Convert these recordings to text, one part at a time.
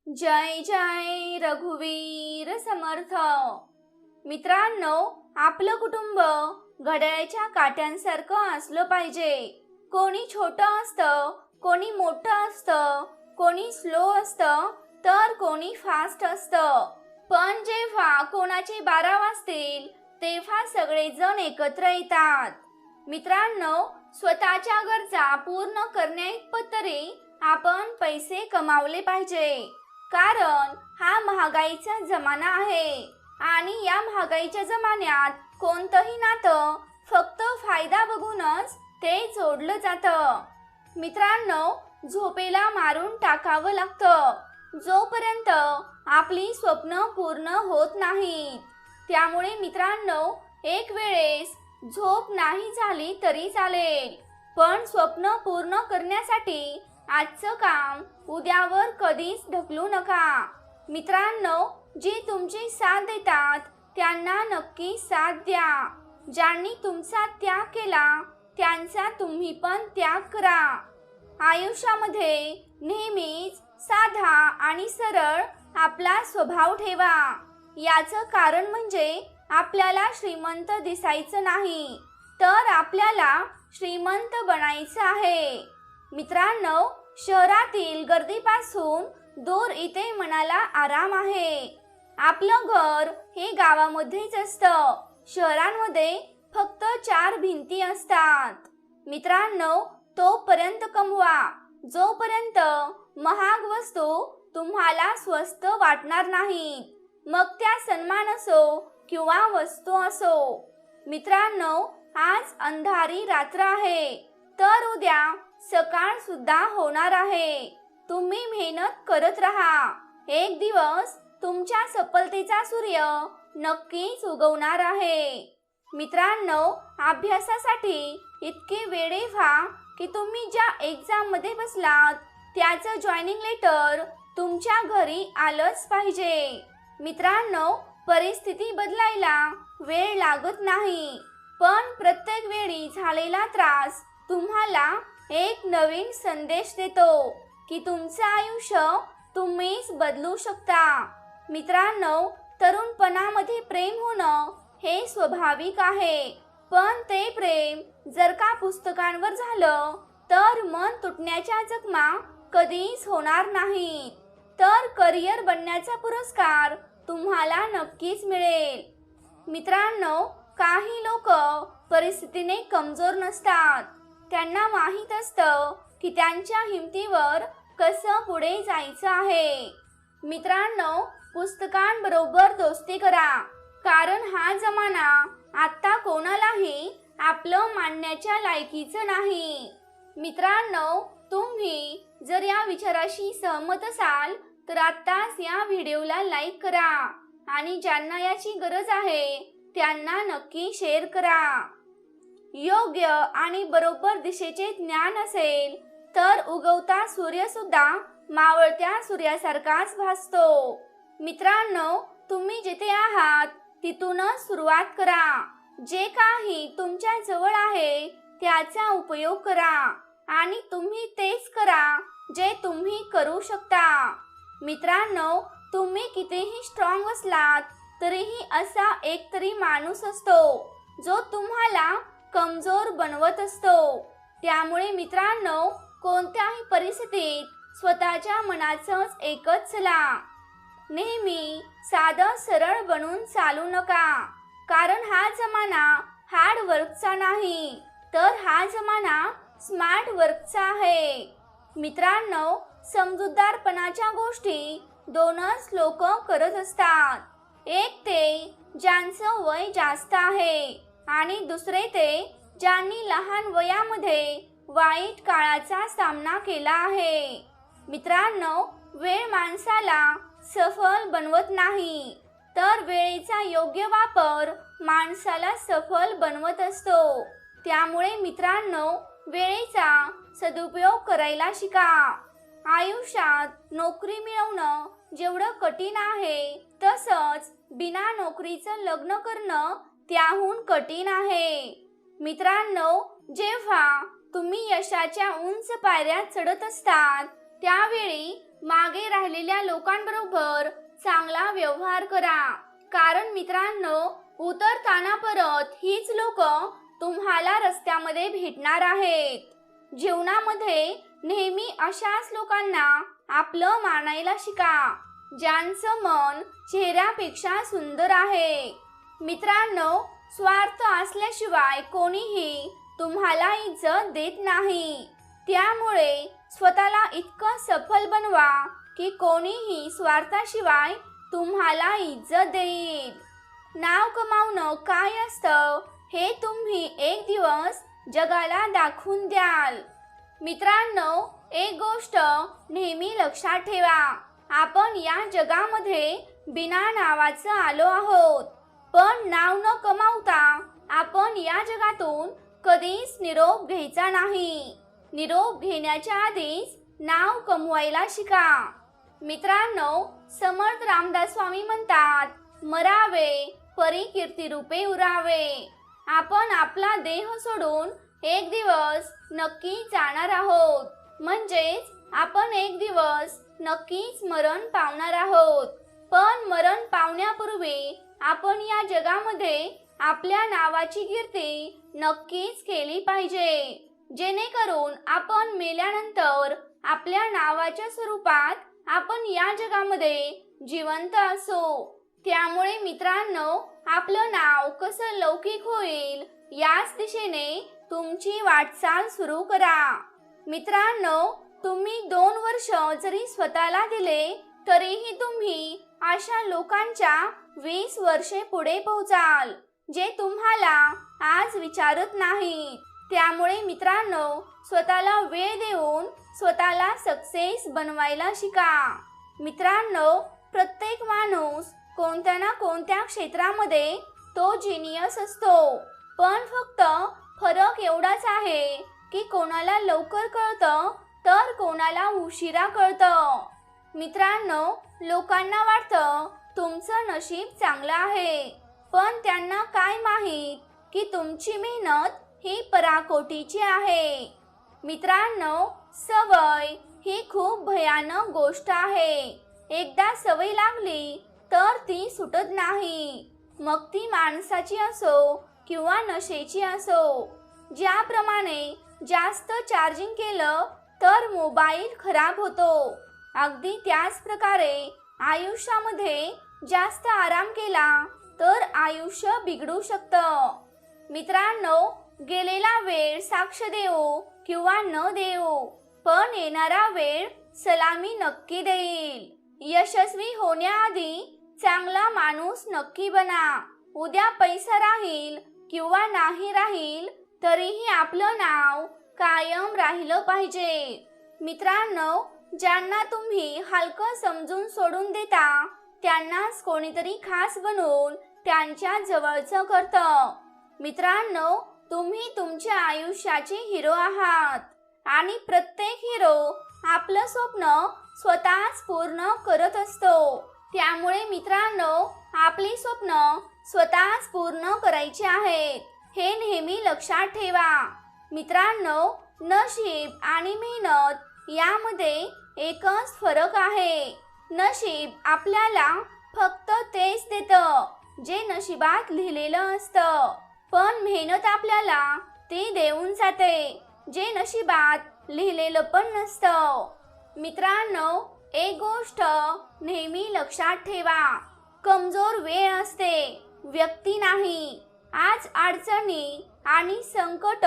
जय जय रघुवीर समर्थ। मित्रांनो, आपलं कुटुंब घड्याळाच्या काट्यांसारखं असलं पाहिजे। कोणी छोटं असतं, कोणी मोठं असतं, कोणी स्लो असतं तर कोणी फास्ट असतं। पण जेव्हा कोणाचे 12 वाजतील तेव्हा सगळेजण एकत्र येतात। मित्रांनो, स्वतःच्या गरजा पूर्ण करण्याइतपत तरी आपण पैसे कमावले पाहिजे, कारण हा महागाईचा जमाना आहे आणि या महागाईच्या जमान्यात कोणतंही नातं फक्त फायदा बघूनच ते जोडलं जातं। मित्रांनो, झोपेला मारून टाकावं लागतं जोपर्यंत आपली स्वप्न पूर्ण होत नाहीत। त्यामुळे मित्रांनो, एक वेळेस झोप नाही झाली तरी चालेल, पण स्वप्न पूर्ण करण्यासाठी आजचं काम उद्यावर कधीच ढकलू नका। मित्रांनो, जे तुमची साथ देतात त्यांना नक्की साथ द्या। ज्यांनी तुमचा त्याग केला त्यांचा तुम्ही पण त्याग करा। आयुष्यामध्ये नेहमीच साधा आणि सरळ आपला स्वभाव ठेवा। याचं कारण म्हणजे आपल्याला श्रीमंत दिसायचं नाही, तर आपल्याला श्रीमंत बनायचं आहे। मित्रांनो, शहरातील गर्दीपासून दूर इथे मनाला आराम आहे। आपलं घर हे गावामध्येच असतं, शहरांमध्ये फक्त 4 भिंती असतात। मित्रांनो, तोपर्यंत कमवा जोपर्यंत महाग वस्तू तुम्हाला स्वस्त वाटणार नाहीत, मग त्या सन्मान असो किंवा वस्तू असो। मित्रांनो, आज अंधारी रात्र आहे तर उद्या सकाळ सुद्धा होणार आहे। तुम्ही मेहनत करत राहा, एक दिवस तुमच्या सफलतेचा सूर्य नक्कीच उगवणार आहे। मित्रांनो, अभ्यासासाठी इतके वेडे व्हा की तुम्ही ज्या एक्झाम मध्ये बसलात त्याचं जॉइनिंग लेटर तुमच्या घरी आलंच पाहिजे। मित्रांनो, परिस्थिती बदलायला वेळ लागत नाही, पण प्रत्येक वेळी झालेला त्रास तुम्हाला एक नवीन संदेश देतो की तुमचं आयुष्य तुम्हीच बदलू शकता। मित्रांनो, तरुणपणामध्ये प्रेम होणं हे स्वाभाविक आहे, पण ते प्रेम जर का पुस्तकांवर झालं तर मन तुटण्याच्या जखमा कधीच होणार नाहीत, तर करिअर बनण्याचा पुरस्कार तुम्हाला नक्कीच मिळेल। मित्रांनो, काही लोक परिस्थितीने कमजोर नसतात, त्यांना माहीत असतं की त्यांच्या हिमतीवर कसं पुढे जायचं आहे। मित्रांनो, पुस्तकांबरोबर दोस्ती करा, कारण हा जमाना आता कोणालाही आपलं मानण्याच्या लायकीचं नाही। मित्रांनो, तुम्ही जर या विचाराशी सहमत असाल तर आत्ताच या व्हिडिओला लाईक करा आणि ज्यांना याची गरज आहे त्यांना नक्की शेअर करा। योग्य आणि बरोबर दिशेचे ज्ञान असेल तर उगवता सूर्य सुद्धा मावळत्या सूर्यासारखाच भासतो। मित्रांनो, तुम्ही जिथे आहात तिथूनच सुरुवात करा। जे काही तुमच्या जवळ आहे त्याचा उपयोग करा आणि तुम्ही तेच करा जे तुम्ही करू शकता। मित्रांनो, तुम्ही कितीही स्ट्रॉंग असलात तरीही असा एक तरी माणूस असतो जो तुम्हाला कमजोर बनवत असतो। त्यामुळे मित्रांनो, कोणत्याही परिस्थितीत स्वतःच्या मनाचंच एकच चला। नेहमी साधं सरळ बनून चालू नका, कारण हा जमाना हार्ड वर्कचा नाही, तर हा जमाना स्मार्ट वर्कचा आहे। मित्रांनो, समजूतदारपणाच्या गोष्टी 2च लोक करत असतात, एक ते ज्यांचं वय जास्त आहे आणि दुसरे ते ज्यांनी लहान वयामध्ये वाईट काळाचा सामना केला आहे। मित्रांनो, वेळ माणसाला सफल बनवत नाही, तर वेळेचा योग्य वापर माणसाला सफल बनवत असतो। त्यामुळे मित्रांनो, वेळेचा सदुपयोग करायला शिका। आयुष्यात नोकरी मिळवणं जेवढं कठीण आहे तसंच बिना नोकरीचं लग्न करणं त्याहून कठीण आहे। मित्रांनो, जेव्हा तुम्ही यशाच्या उंच पायऱ्या चढत असतात त्यावेळी मागे राहिलेल्या लोकांबरोबर चांगला व्यवहार करा, कारण मित्रांनो, उतरताना परत हीच लोक तुम्हाला रस्त्यामध्ये भेटणार आहेत. जीवनामध्ये नेहमी अशाच लोकांना आपलं मानायला शिका, ज्यांचं मन चेहऱ्यापेक्षा सुंदर आहे. मित्रांनो, स्वार्थ असल्याशिवाय कोणीही तुम्हाला इज्जत देत नाही. त्यामुळे स्वतःला इतकं सफल बनवा की कोणीही स्वार्थाशिवाय तुम्हाला इज्जत देईल. नाव कमावणं काय असतं हे तुम्ही एक दिवस जगाला दाखवून द्याल. मित्रांनो, एक गोष्ट नेहमी लक्षात ठेवा, आपण या जगामध्ये बिना नावाचं आलो आहोत, पण नाव न कमावता आपण या जगातून कधीच निरोप घ्यायचा नाही. निरोप घेण्याच्या आधीच नाव कमवायला शिका. मित्रांनो, समर्थ रामदास स्वामी म्हणतात, मरावे परी कीर्ती रूपे उरावे. आपण आपला देह सोडून एक दिवस नक्की जाणार आहोत, म्हणजेच आपण एक दिवस नक्कीच मरण पावणार आहोत. पण मरण पावण्यापूर्वी आपण या जगामध्ये आपल्या नावाची कीर्ती नक्कीच केली पाहिजे, जेणेकरून आपण मेल्यानंतर आपल्या नावाच्या स्वरूपात आपण या जगामध्ये जिवंत असू. त्यामुळे मित्रांनो, आपलं नाव कसं लौकिक होईल याच दिशेने तुमची वाटचाल सुरू करा. मित्रांनो, तुम्ही 2 वर्ष जरी स्वतःला दिले तरीही तुम्ही अशा लोकांच्या 20 वर्षे पुढे पोहोचाल, जे तुम्हाला आज विचारत नाहीत. त्यामुळे मित्रांनो, स्वतःला वेळ देऊन स्वतःला सक्सेस बनवायला शिका. मित्रांनो, प्रत्येक माणूस कोणत्या ना कोणत्या क्षेत्रामध्ये तो जिनियस असतो, पण फक्त फरक एवढाच आहे की कोणाला लवकर कळतं तर कोणाला उशिरा कळतं. मित्रांनो, लोकांना वाटतं तुमचं नशीब चांगलं आहे, पण त्यांना काय माहीत की तुमची मेहनत ही पराकोटीची आहे. मित्रांनो, सवय ही खूप भयानक गोष्ट आहे. एकदा सवय लागली तर ती सुटत नाही, मग ती माणसाची असो किंवा नशेची असो. ज्याप्रमाणे जास्त चार्जिंग केलं तर मोबाईल खराब होतो, अगदी त्याच प्रकारे आयुष्यामध्ये जास्त आराम केला तर आयुष्य बिघडू शकतं. मित्रांनो, गेलेला वेळ साक्ष देऊ किंवा न देऊ, पण येणारा वेळ सलामी नक्की देईल. यशस्वी होण्याआधी चांगला माणूस नक्की बना. उद्या पैसा राहील किंवा नाही राहील तरीही आपलं नाव कायम राहिलं पाहिजे. मित्रांनो, ज्यांना तुम्ही हलकं समजून सोडून देता त्यांनाच कोणीतरी खास बनवून त्यांच्या जवळचं करतं. मित्रांनो, तुम्ही तुमच्या आयुष्याचे हिरो आहात आणि प्रत्येक हिरो आपलं स्वप्न स्वतःच पूर्ण करत असतो. त्यामुळे मित्रांनो, आपली स्वप्न स्वतःच पूर्ण करायची आहेत, हे नेहमी लक्षात ठेवा. मित्रांनो, नशीब आणि मेहनत यामध्ये एकच फरक आहे. नशीब आपल्याला फक्त तेच देतं जे नशिबात लिहिलेलं असतं, पण मेहनत आपल्याला ती देऊन जाते जे नशिबात लिहिलेलं पण नसतं. मित्रांनो, एक गोष्ट नेहमी लक्षात ठेवा, कमजोर वेळ असते, व्यक्ती नाही. आज अडचणी आणि संकट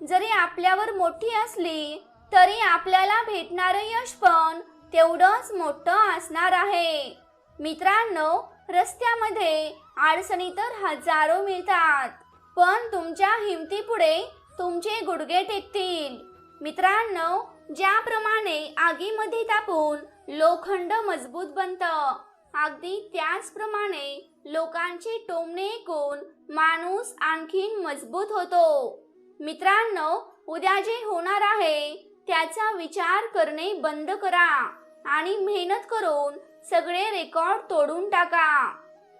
जरी आपल्यावर मोठी असली तरी आपल्याला भेटणारं यश पण तेवढंच मोठं असणार आहे. मित्रांनो, रस्त्यामध्ये अडचणी तर हजारो मिळतात, पण तुमच्या हिमतीपुढे तुमचे गुडघे टेकतील. मित्रांनो, ज्याप्रमाणे आगीमध्ये तापून लोखंड मजबूत बनतं, अगदी त्याचप्रमाणे लोकांचे टोमणे ऐकून माणूस आणखीन मजबूत होतो. मित्रांनो, उद्या जे होणार आहे त्याचा विचार करणे बंद करा आणि मेहनत करून सगळे रेकॉर्ड तोडून टाका.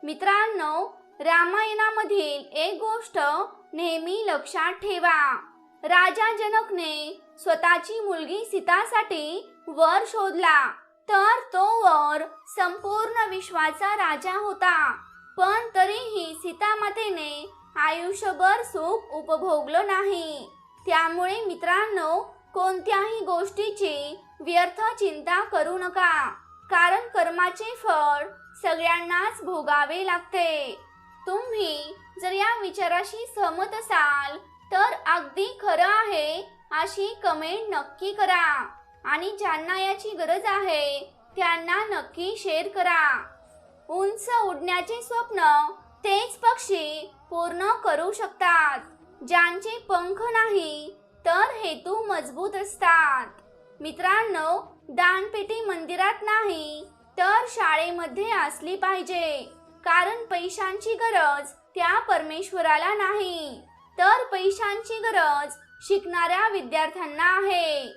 मित्रांनो, रामायणामधील एक गोष्ट नेहमी लक्षात ठेवा. राजा जनकने स्वतःची मुलगी सीतासाठी वर शोधला तर तो वर संपूर्ण विश्वाचा राजा होता. पण तरीही सीतामातेने आयुष्यभर सुख उपभोगलं नाही. त्यामुळे मित्रांनो, कोणत्याही गोष्टीची व्यर्थ चिंता करू नका, कारण कर्माचे फळ सगळ्यांनाच भोगावे लागते. तुम्ही जर या विचाराशी सहमत असाल तर अगदी खरं आहे अशी कमेंट नक्की करा आणि ज्यांना याची गरज आहे त्यांना नक्की शेअर करा. उंच उडण्याचे स्वप्न तेच पक्षी पूर्ण करू शकतात ज्यांचे पंख नाही तर हेतू मजबूत असतात. मित्रांनो, दानपेटी मंदिरात नाही तर शाळेमध्ये असली पाहिजे, कारण पैशांची गरज त्या परमेश्वराला नाही तर पैशांची गरज शिकणाऱ्या विद्यार्थ्यांना आहे.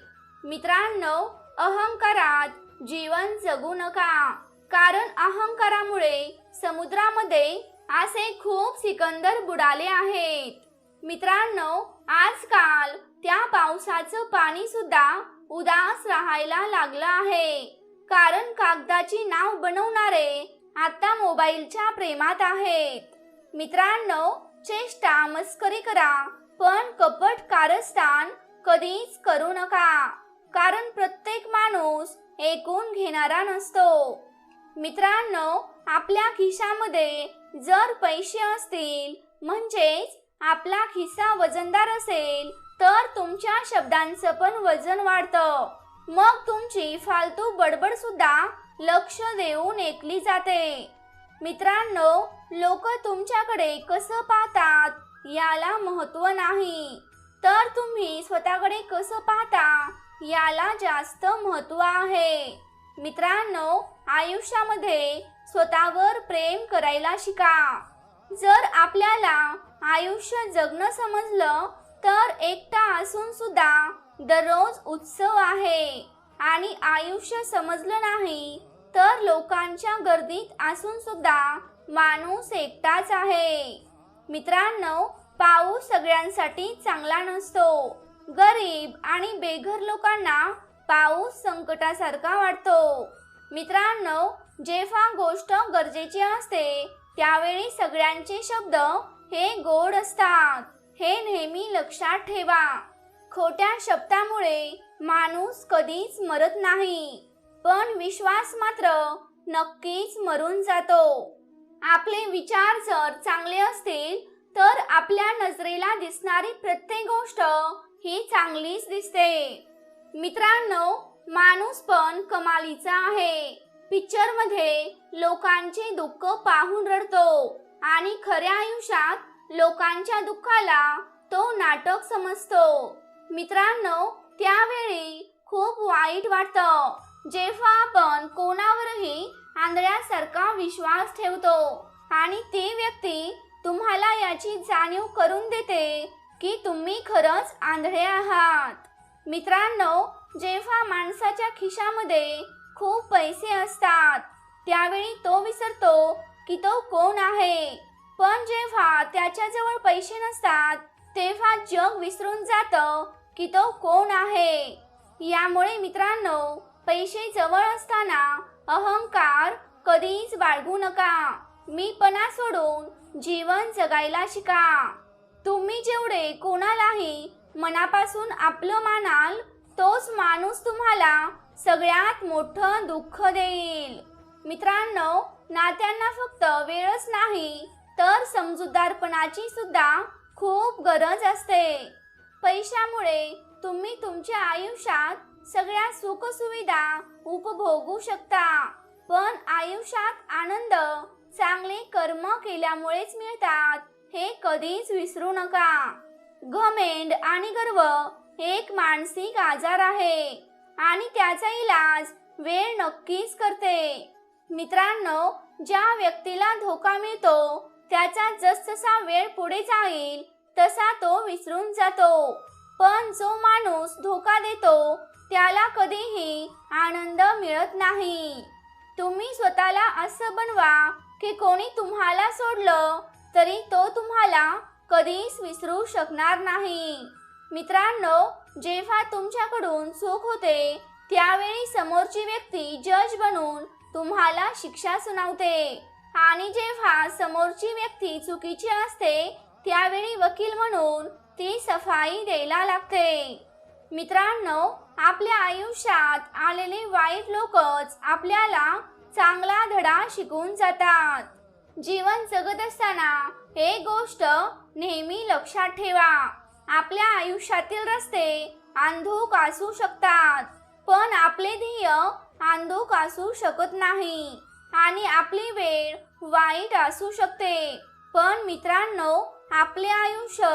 मित्रांनो, अहंकारात जीवन जगू नका, कारण अहंकारामुळे समुद्रामध्ये असे खूप सिकंदर बुडाले आहेत. मित्रांनो, आजकाल त्या पावसाचं पाणी सुद्धा उदास राहायला लागलं आहे, कारण कागदाची नाव बनवणारे आता मोबाईलच्या प्रेमात आहेत. मित्रांनो, चेष्टा मस्करी करा, पण कपट कारस्थान कधीच करू नका, कारण प्रत्येक माणूस ऐकून घेणारा नसतो. मित्रांनो, आपल्या खिशामध्ये जर पैसे असतील म्हणजेच आपला खिसा वजनदार असेल तर तुमच्या शब्दांचं पण वजन वाढतं. मग तुमची फालतू बडबड सुद्धा लक्ष देऊन ऐकली जाते. मित्रांनो, लोक तुमच्याकडे कसं पाहतात याला महत्त्व नाही, तर तुम्ही स्वतःकडे कसं पाहता याला जास्त महत्त्व आहे. मित्रांनो, आयुष्यामध्ये स्वतःवर प्रेम करायला शिका. जर आपल्याला आयुष्य जगणं समजलं तर एकटा असून सुद्धा दररोज उत्सव आहे, आणि आयुष्य समजलं नाही तर लोकांच्या गर्दीत असून सुद्धा माणूस एकटाच आहे. मित्रांनो, पाऊस सगळ्यांसाठी चांगला नसतो. गरीब आणि बेघर लोकांना पाऊस संकटासारखा वाटतो. मित्रांनो, जेव्हा गोष्ट गरजेची असते त्यावेळी सगळ्यांचे शब्द हे गोड असतात, हे नेहमी लक्षात ठेवा. खोट्या शब्दामुळे माणूस कधीच मरत नाही, पण विश्वास मात्र नक्कीच मरून जातो. आपले विचार जर चांगले असतील तर आपल्या नजरेला दिसणारी प्रत्येक गोष्ट ही चांगलीच दिसते. मित्रांनो, माणूस पण कमालीचा आहे. पिक्चर मध्ये लोकांचे दुःख पाहून रडतो आणि खऱ्या आयुष्यात लोकांच्या दुःखाला तो नाटक समजतो. मित्रांनो, त्यावेळी खूप वाईट वाटतं जेव्हा आपण कोणावरही आंधळ्यासारखा विश्वास ठेवतो आणि ती व्यक्ती तुम्हाला याची जाणीव करून देते की तुम्ही खरंच आंधळे आहात. मित्रांनो, जेव्हा माणसाच्या खिशामध्ये खूप पैसे असतात त्यावेळी तो विसरतो की तो कोण आहे, पण जेव्हा त्याच्याजवळ पैसे नसतात तेव्हा जग विसरून जातं की तो कोण आहे. यामुळे मित्रांनो, पैसे जवळ असताना अहंकार कधीच बाळगू नका. मीपणा सोडून जीवन जगायला शिका. तुम्ही जेवढे कोणालाही मनापासून आपलं मानाल तोच माणूस तुम्हाला सगळ्यात मोठं दुःख देईल. मित्रांनो, नात्यांना फक्त वेळच नाही तर समजूतदारपणाची सुद्धा खूप गरज असते. पैशामुळे तुम्ही तुमच्या आयुष्यात सगळ्या सुखसुविधा उपभोगू शकता, पण आयुष्यात आनंद चांगले कर्म केल्यामुळेच मिळतात हे कधीच विसरू नका. घमेंड आणि गर्व एक मानसिक आजार आहे आणि त्याचा इलाज वेळ नक्कीच करते. मित्रांनो, ज्या व्यक्तीला धोका मिळतो त्याचा जसजसा वेळ पुढे जाईल तसा तो विसरून जातो, पण जो माणूस धोका देतो त्याला कधीही आनंद मिळत नाही. तुम्ही स्वतःला असं बनवा की कोणी तुम्हाला सोडलं तरी तो तुम्हाला कधीच विसरू शकणार नाही. मित्रांनो, जेव्हा तुमच्याकडून चूक होते त्यावेळी समोरची व्यक्ती जज बनून तुम्हाला शिक्षा सुनावते आणि जेव्हा समोरची व्यक्ती चुकीची असते त्यावेळी वकील म्हणून ती सफाई द्यायला लागते. मित्रांनो, आपल्या आयुष्यात आलेले वाईट लोकच आपल्याला चांगला धडा शिकवून जातात. जीवन जगत असताना एक गोष्ट नेहमी लक्षात ठेवा, आपल्या आयुष्यातील रस्ते अंधुक असू शकतात, पण आपले ध्येय अंधुक असू शकत नाही आणि आपली वेळ वाईट असू शकते, पण मित्रांनो, आपले आयुष्य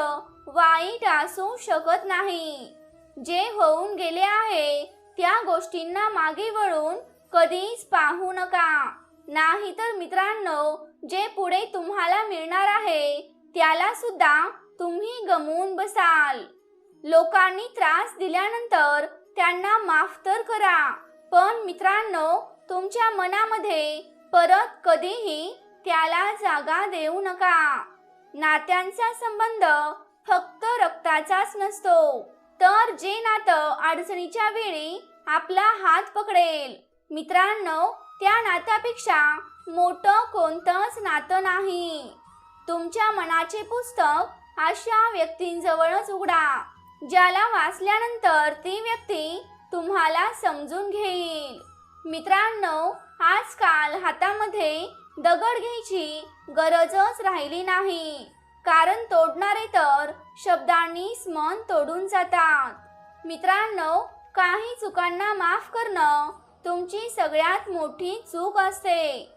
वाईट असू शकत नाही. जे होऊन गेले आहे त्या गोष्टींना मागे वळून कधीच पाहू नका, नाहीतर मित्रांनो, जे पुढे तुम्हाला मिळणार आहे त्याला सुद्धा तुम्ही गमावून बसाल. लोकांनी त्रास दिल्यानंतर त्यांना माफ तर करा, पण मित्रांनो, तुमच्या मनामध्ये परत कधीही त्याला जागा देऊ नका. नात्यांचा संबंध फक्त रक्ताचाच नसतो, तर जे नातं अडचणीच्या वेळी आपला हात पकडेल, मित्रांनो, त्या नात्यापेक्षा मोठं कोणतंच नातं नाही. तुमच्या मनाचे पुस्तक अशा व्यक्तींजवळच उघडा, ज्याला वाचल्यानंतर ती व्यक्ती तुम्हाला समजून घेईल. मित्रांनो, आजकाल हातामध्ये दगड घ्यायची गरजच राहिली नाही, कारण तोडणारे तर शब्दांनीच मन तोडून जातात. मित्रांनो, काही चुकांना माफ करणं तुमची सगळ्यात मोठी चूक असते.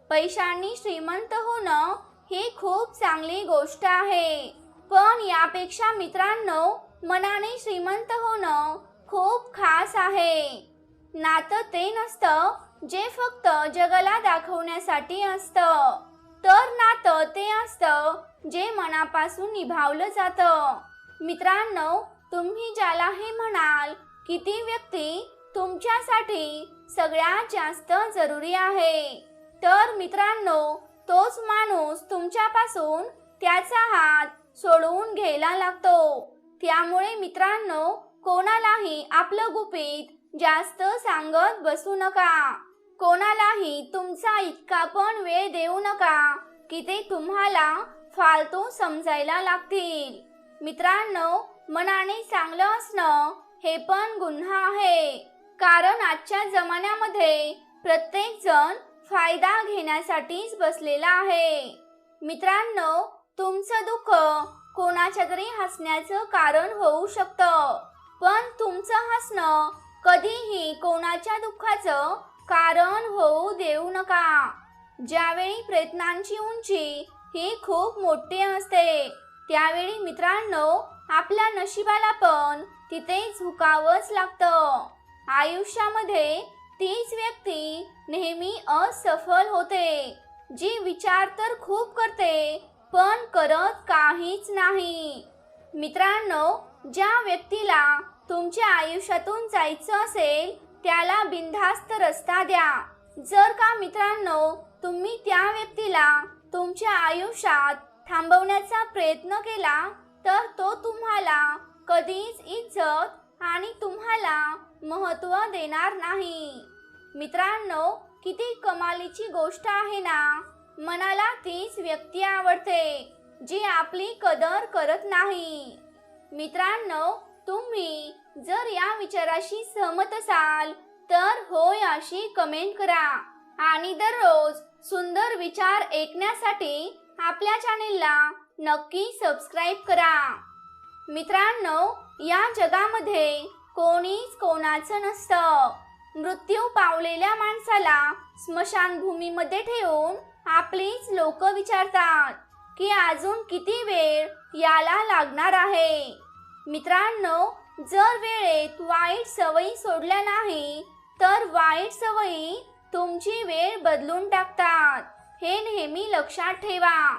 पैशांनी श्रीमंत होणं ही खूप चांगली गोष्ट आहे, पण यापेक्षा मित्रांनो, मनाने श्रीमंत होणं खूप खास आहे. नातं ते नसतं जे फक्त जगाला दाखवण्यासाठी असतं, तर नातं ते असतं जे मनापासून निभावलं जातं. मित्रांनो, तुम्ही ज्याला हे म्हणाल की ती व्यक्ती तुमच्यासाठी सगळ्यात जास्त जरुरी आहे, तर मित्रांनो, तोच माणूस तुमच्यापासून त्याचा हात सोडवून घ्यायला लागतो. त्यामुळे मित्रांनो, कोणालाही आपलं गुपित जास्त सांगत बसू नका. कोणालाही तुमचा इतका पण वेळ देऊ नका की ते तुम्हाला फालतू समजायला लागतील. मित्रांनो, मनाने चांगलं असणं हे पण गुन्हा आहे, कारण आजच्या जमान्यामध्ये प्रत्येक जण फायदा घेण्यासाठीच बसलेला आहे. मित्रांनो, तुमचं दुःख कोणाच्या तरी हसण्याचं कारण होऊ शकतं, पण तुमचं हसणं कधीही कोणाच्या दुःखाचं कारण होऊ देऊ नका. ज्यावेळी प्रयत्नांची उंची ही खूप मोठी असते, त्यावेळी मित्रांनो, आपल्या नशिबाला पण तिथे झुकावंच लागतं. आयुष्यामध्ये तीच व्यक्ती नेहमी असफल होते, जी विचार तर खूप करते पण करत काहीच नाही. मित्रांनो, ज्या व्यक्तीला तुमच्या आयुष्यातून जायचं असेल त्याला बिनधास्त रस्ता द्या. जर का मित्रांनो, तुम्ही त्या व्यक्तीला तुमच्या आयुष्यात थांबवण्याचा प्रयत्न केला तर तो तुम्हाला कधीच इज्जत आणि तुम्हाला महत्त्व देणार नाही. मित्रांनो, किती कमालीची गोष्ट आहे ना, मनाला तीच व्यक्ती आवडते जी आपली कदर करत नाही. मित्रांनो, तुम्ही जर या विचाराशी सहमत असाल तर होय अशी कमेंट करा आणि दररोज सुंदर विचार ऐकण्यासाठी आपल्या चॅनेलला नक्की सबस्क्राईब करा. मित्रांनो, या जगामध्ये कोणीच कोणाचं नसतं. मृत्यू पावलेल्या माणसाला स्मशानभूमीमध्ये ठेवून आपलीच लोक विचारतात की अजून किती वेळ याला लागणार आहे. मित्रांनो, जर वेळेत वाईट सवयी सोडल्या नाही तर वाईट सवयी तुमची वेळ बदलून टाकतात, हे नेहमी लक्षात ठेवा.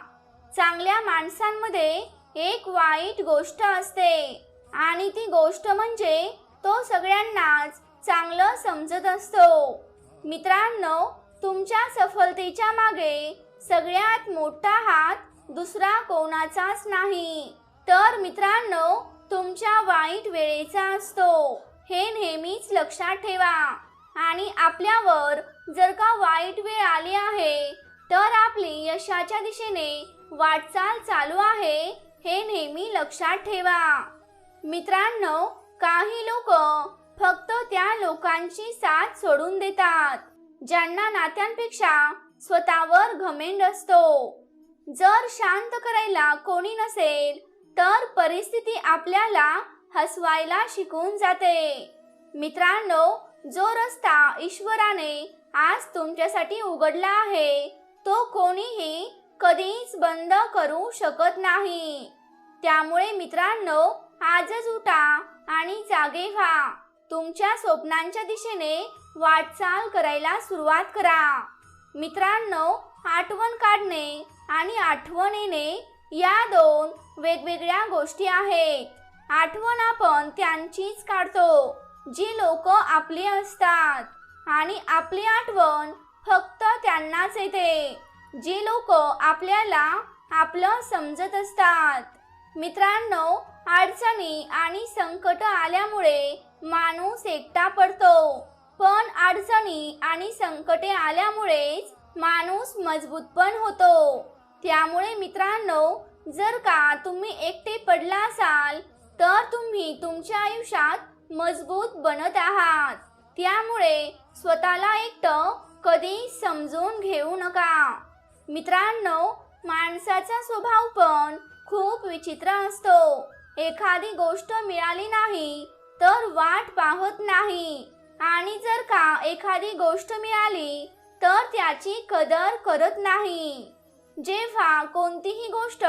चांगल्या माणसांमध्ये एक वाईट गोष्ट असते आणि ती गोष्ट म्हणजे तो सगळ्यांनाच चांगलं समजत असतो. मित्रांनो, तुमच्या सफलतेच्या मागे सगळ्यात मोठा हात दुसरा कोणाचाच नाही, तर मित्रांनो, तुमच्या वाईट वेळेचा असतो. हे नेहमीच लक्षात ठेवा. आणि आपल्यावर जर का वाईट वेळ आली आहे तर आपली यशाच्या दिशेने वाटचाल चालू आहे हे नेहमी लक्षात ठेवा. मित्रांनो, काही लोक फक्त त्या लोकांची साथ सोडून देतात ज्यांना नात्यांपेक्षा स्वतःवर घमेंड असतो. जर शांत करायला कोणी नसेल तर परिस्थिती आपल्याला हसवायला शिकून जाते. मित्रांनो, जो रस्ता ईश्वराने आज तुमच्यासाठी उघडला आहे तो कोणीही कधीच बंद करू शकत नाही. त्यामुळे मित्रांनो, आजच उठा आणि जागे व्हा. तुमच्या स्वप्नांच्या दिशेने वाटचाल करायला सुरुवात करा. मित्रांनो, आठवण काढणे आणि आठवण येणे या दोन वेगवेगळ्या गोष्टी आहेत. आठवण आपण त्यांचीच काढतो जी लोक आपली असतात आणि आपली आठवण फक्त त्यांनाच येते जी लोक आपल्याला आपलं समजत असतात. मित्रांनो, अडचणी आणि संकट आल्यामुळे माणूस एकटा पडतो, पण अडचणी आणि संकटे आल्यामुळेच माणूस मजबूत पण होतो. त्यामुळे मित्रांनो, जर का तुम्ही एकटे पडला असाल तर तुम्ही तुमच्या आयुष्यात मजबूत बनत आहात. त्यामुळे स्वतःला एकटं कधी समजून घेऊ नका. मित्रांनो, माणसाचा स्वभाव पण खूप विचित्र असतो. एखादी गोष्ट मिळाली नाही तर वाट पाहत नाही आणि जर का एखादी गोष्ट मिळाली तर त्याची कदर करत नाही. जेव्हा कोणतीही गोष्ट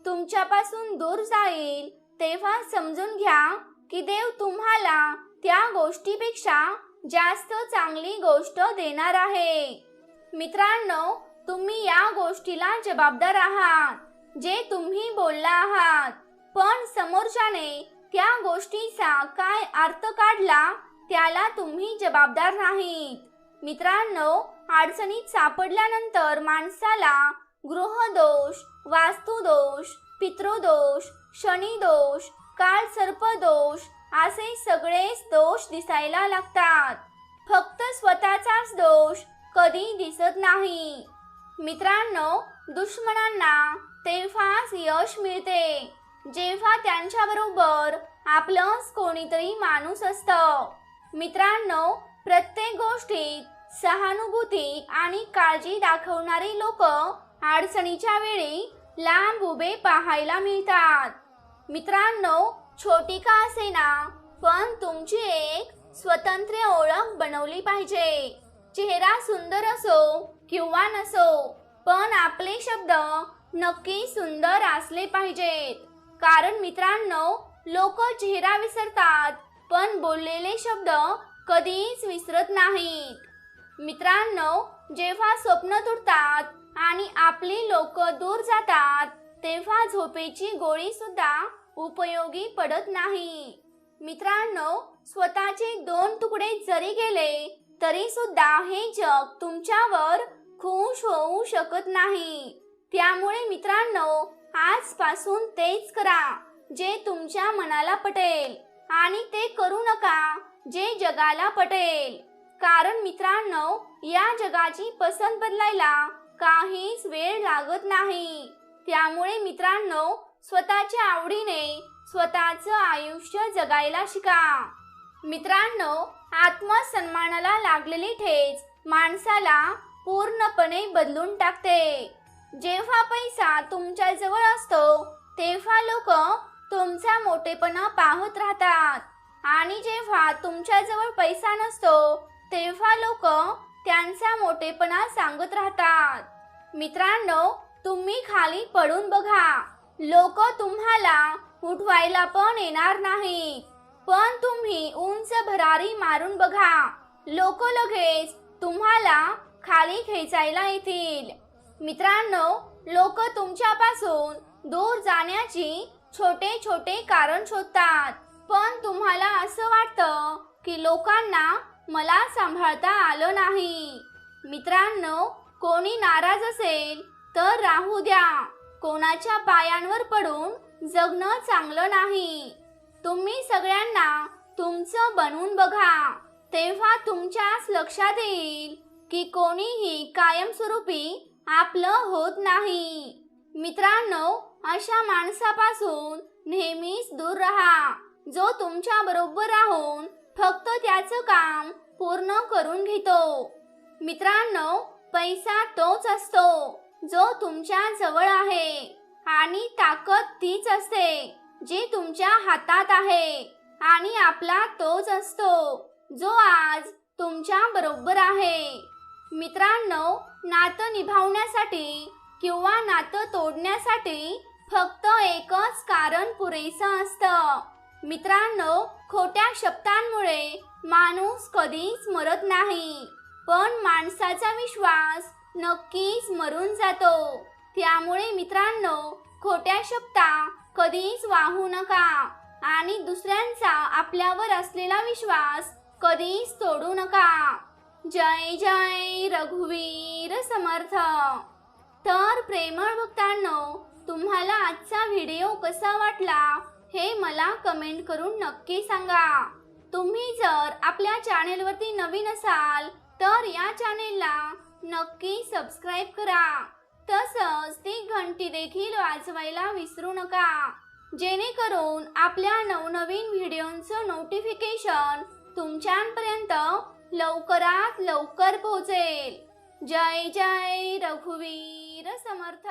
तुमच्यापासून दूर जाईल तेव्हा समजून घ्या की देव तुम्हाला त्या गोष्टीपेक्षा जास्त चांगली गोष्ट देणार आहे. मित्रांनो, तुम्ही या गोष्टीला जबाबदार आहात जे तुम्ही बोलला आहात, पण समोरच्याने त्या गोष्टीचा काय अर्थ काढला त्याला तुम्ही जबाबदार नाहीत. मित्रांनो, अडचणीत सापडल्यानंतर माणसाला गृहदोष, वास्तुदोष, पितृदोष, शनिदोष, कालसर्पदोष असे सगळेच दोष दिसायला लागतात. फक्त स्वतःचाच दोष कधी दिसत नाही. मित्रांनो, दुश्मनांना तेव्हाच यश मिळते जेव्हा त्यांच्याबरोबर आपलंच कोणीतरी माणूस असतं. मित्रांनो, प्रत्येक गोष्टीत सहानुभूती आणि काळजी दाखवणारी लोक अडचणीच्या वेळी लांब उभे पाहायला मिळतात. मित्रांनो, छोटी का असेना पण तुमची एक स्वतंत्र ओळख बनवली पाहिजे. चेहरा सुंदर असो किंवा नसो, पण आपले शब्द नक्की सुंदर असले पाहिजेत. कारण मित्रांनो, लोक चेहरा विसरतात पण बोललेले शब्द कधीच विसरत नाहीत. मित्रांनो, जेव्हा स्वप्न तुटतात आणि आपली लोक दूर जातात तेव्हा झोपेची गोळी सुद्धा उपयोगी पडत नाही. मित्रांनो, स्वतःचे 2 तुकडे जरी गेले तरी सुद्धा हे जग तुमच्यावर खुश होऊ शकत नाही. त्यामुळे मित्रांनो, आजपासून तेच करा जे तुमच्या मनाला पटेल आणि ते करू नका जे जगाला पटेल. कारण मित्रांनो, या जगाची पसंत बदलायला काहीच वेळ लागत नाही. त्यामुळे मित्रांनो, स्वतःच्या आवडीने स्वतःचं आयुष्य जगायला शिका. मित्रांनो, आत्मसन्मानाला लागलेली ठेच माणसाला पूर्णपणे बदलून टाकते. जेव्हा पैसा तुमच्या जवळ असतो तेव्हा लोक तुमचा मोठेपणा पाहत राहतात आणि जेव्हा तुमच्या जवळ पैसा नसतो तेव्हा लोक त्यांचा मोठेपणा सांगत राहतात. मित्रांनो, तुम्ही खाली पडून बघा, लोक तुम्हाला उठवायला पण येणार नाहीत. पण तुम्ही उंच भरारी मारून बघा, लोक लगेच तुम्हाला खाली खेचायला येतील. मित्रांनो, लोक तुमच्यापासून दूर जाण्याची छोटे छोटे कारण शोधतात, पण तुम्हाला असं वाटतं की लोकांना मला सांभाळता आलं नाही. मित्रांनो, कोणी नाराज असेल तर राहू द्या. कोणाच्या पायांवर पडून जगणं चांगलं नाही. तुम्ही सगळ्यांना तुमचं बनवून बघा, तेव्हा तुमच्याच लक्षात येईल की कोणीही कायमस्वरूपी आपलं होत नाही. मित्रांनो, अशा माणसापासून नेहमीच दूर राहा, जो तुमच्या बरोबर राहून फक्त त्याचं काम पूर्ण करून घेतो. मित्रांनो, पैसा तोच असतो जो तुमच्या जवळ आहे, आणि ताकद तीच असते जी तुमच्या हातात आहे, आणि आपला तोच असतो जो आज तुमच्या बरोबर आहे. मित्रांनो, नातं निभावण्यासाठी किंवा नातं तोडण्यासाठी फक्त एकच कारण पुरेसं असतं. मित्रांनो, खोट्या शब्दांमुळे माणूस कधीच मरत नाही, पण माणसाचा विश्वास नक्कीच मरून जातो. त्यामुळे मित्रांनो, खोट्या शब्दा कधीच वाहू नका, आणि दुसऱ्यांचा आपल्यावर असलेला विश्वास कधीच तोडू नका. जय जय रघुवीर समर्थ. तर प्रेमळ भक्तांनो, तुम्हाला आजचा व्हिडिओ कसा वाटला हे मला कमेंट करून नक्की सांगा. तुम्ही जर आपल्या चॅनेलवरती नवीन असाल तर या चॅनेलला नक्की सबस्क्राईब करा. तसंच ती घंटी देखील वाजवायला विसरू नका, जेणेकरून आपल्या नवनवीन व्हिडिओंचं नोटिफिकेशन तुमच्यापर्यंत लवकरात लवकर पोहोचेल. जय जय रघुवीर समर्थ.